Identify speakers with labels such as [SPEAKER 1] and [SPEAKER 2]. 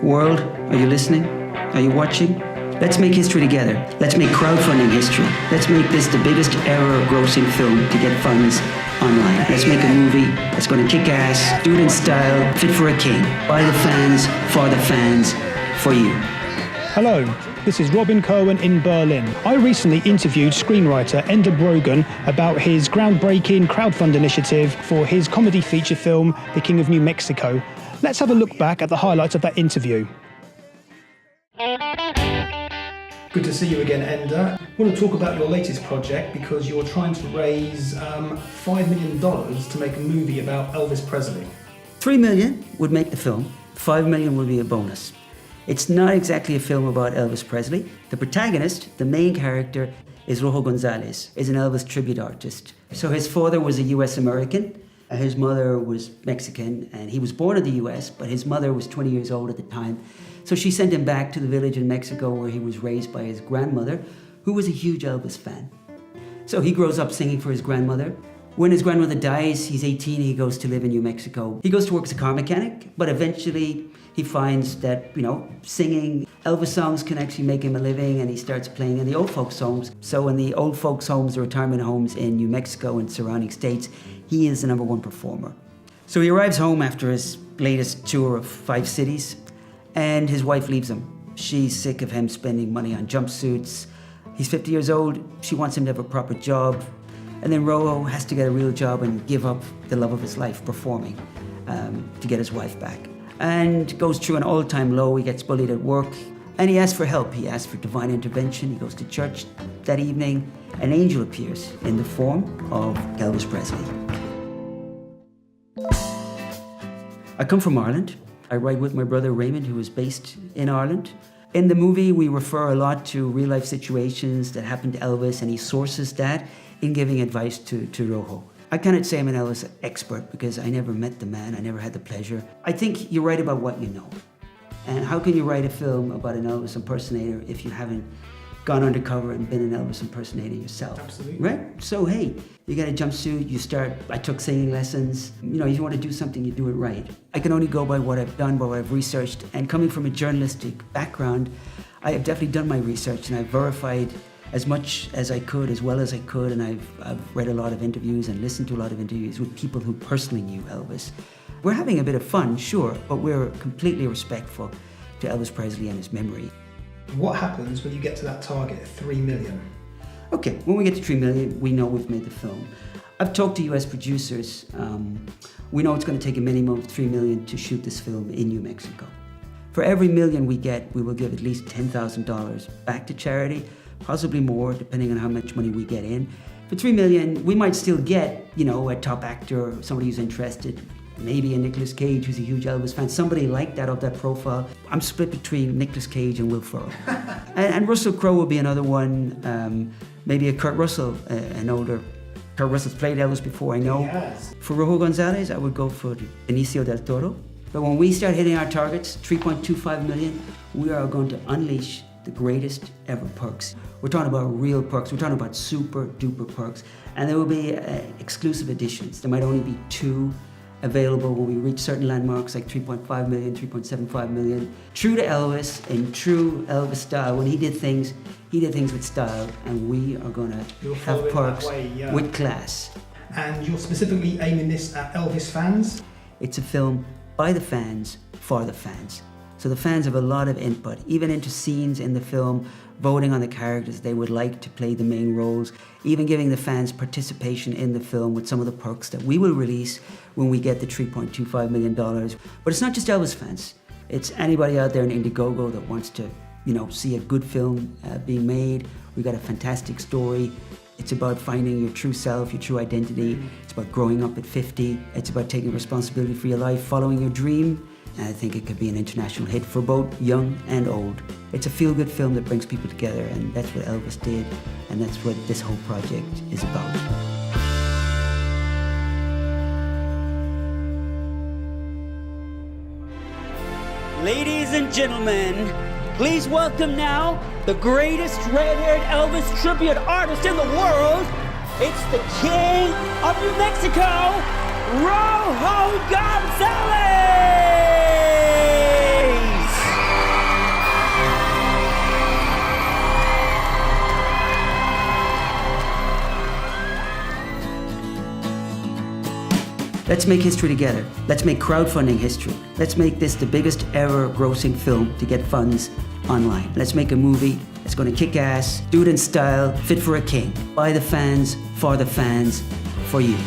[SPEAKER 1] World, are you listening? Are you watching? Let's make history together. Let's make crowdfunding history. Let's make this the biggest ever grossing film to get funds online. Let's make a movie that's going to kick ass, do it in style, fit for a king. By the fans, for the fans, for you.
[SPEAKER 2] Hello, this is Robin Cohen in Berlin. I recently interviewed screenwriter Ender Brogan about his groundbreaking crowdfund initiative for his comedy feature film, The King of New Mexico. Let's have a look back at the highlights of that interview. Good to see you again, Ender. I want to talk about your latest project because you're trying to raise $5 million to make a movie about Elvis Presley.
[SPEAKER 1] $3 million would make the film. $5 million would be a bonus. It's not exactly a film about Elvis Presley. The protagonist, the main character, is Rojo Gonzalez, is an Elvis tribute artist. So his father was a US American. His mother was Mexican, and he was born in the US, but his mother was 20 years old at the time. So she sent him back to the village in Mexico where he was raised by his grandmother, who was a huge Elvis fan. So he grows up singing for his grandmother. When his grandmother dies, he's 18, he goes to live in New Mexico. He goes to work as a car mechanic, but eventually he finds that, singing Elvis songs can actually make him a living, and he starts playing in the old folks' homes. So in the old folks' homes, the retirement homes in New Mexico and surrounding states, he is the #1 performer. So he arrives home after his latest tour of 5 cities, and his wife leaves him. She's sick of him spending money on jumpsuits. He's 50 years old, she wants him to have a proper job. And then Rojo has to get a real job and give up the love of his life, performing, to get his wife back. And goes through an all-time low. He gets bullied at work, and he asks for help. He asks for divine intervention. He goes to church that evening. An angel appears in the form of Elvis Presley. I come from Ireland. I write with my brother Raymond, who is based in Ireland. In the movie, we refer a lot to real-life situations that happened to Elvis, and he sources that in giving advice to Rojo. I cannot say I'm an Elvis expert because I never met the man, I never had the pleasure. I think you write about what you know. And how can you write a film about an Elvis impersonator if you haven't gone undercover and been an Elvis impersonator yourself?
[SPEAKER 2] Absolutely.
[SPEAKER 1] Right? So hey, you get a jumpsuit, I took singing lessons. You want to do something, you do it right. I can only go by what I've done, by what I've researched. And coming from a journalistic background, I have definitely done my research, and I've verified as much as I could, as well as I could, and I've read a lot of interviews and listened to a lot of interviews with people who personally knew Elvis. We're having a bit of fun, sure, but we're completely respectful to Elvis Presley and his memory.
[SPEAKER 2] What happens when you get to that target of 3 million?
[SPEAKER 1] Okay, when we get to 3 million, we know we've made the film. I've talked to US producers. We know it's going to take a minimum of 3 million to shoot this film in New Mexico. For every million we get, we will give at least $10,000 back to charity, possibly more, depending on how much money we get in. For 3 million, we might still get, a top actor, somebody who's interested, maybe a Nicolas Cage, who's a huge Elvis fan, somebody like that of that profile. I'm split between Nicolas Cage and Will Ferrell. and Russell Crowe will be another one, maybe a Kurt Russell, an older. Kurt Russell's played Elvis before, I know.
[SPEAKER 2] Yes.
[SPEAKER 1] For Rojo Gonzalez, I would go for Benicio del Toro. But when we start hitting our targets, 3.25 million, we are going to unleash the greatest ever perks. We're talking about real perks. We're talking about super duper perks. And there will be exclusive editions. There might only be 2 available when we reach certain landmarks like 3.5 million, 3.75 million. True to Elvis, in true Elvis style, when he did things with style, and we are going to have perks with class.
[SPEAKER 2] And you're specifically aiming this at Elvis fans?
[SPEAKER 1] It's a film by the fans, for the fans. So the fans have a lot of input, even into scenes in the film, voting on the characters they would like to play the main roles, even giving the fans participation in the film with some of the perks that we will release when we get the $3.25 million. But it's not just Elvis fans. It's anybody out there in Indiegogo that wants to, see a good film being made. We've got a fantastic story. It's about finding your true self, your true identity. It's about growing up at 50. It's about taking responsibility for your life, following your dream. And I think it could be an international hit for both young and old. It's a feel-good film that brings people together, and that's what Elvis did, and that's what this whole project is about. Ladies and gentlemen, please welcome now the greatest red-haired Elvis tribute artist in the world. It's the King of New Mexico, Rojo Gonzalez! Let's make history together. Let's make crowdfunding history. Let's make this the biggest ever grossing film to get funds online. Let's make a movie that's going to kick ass, do it in style, fit for a king. By the fans, for you.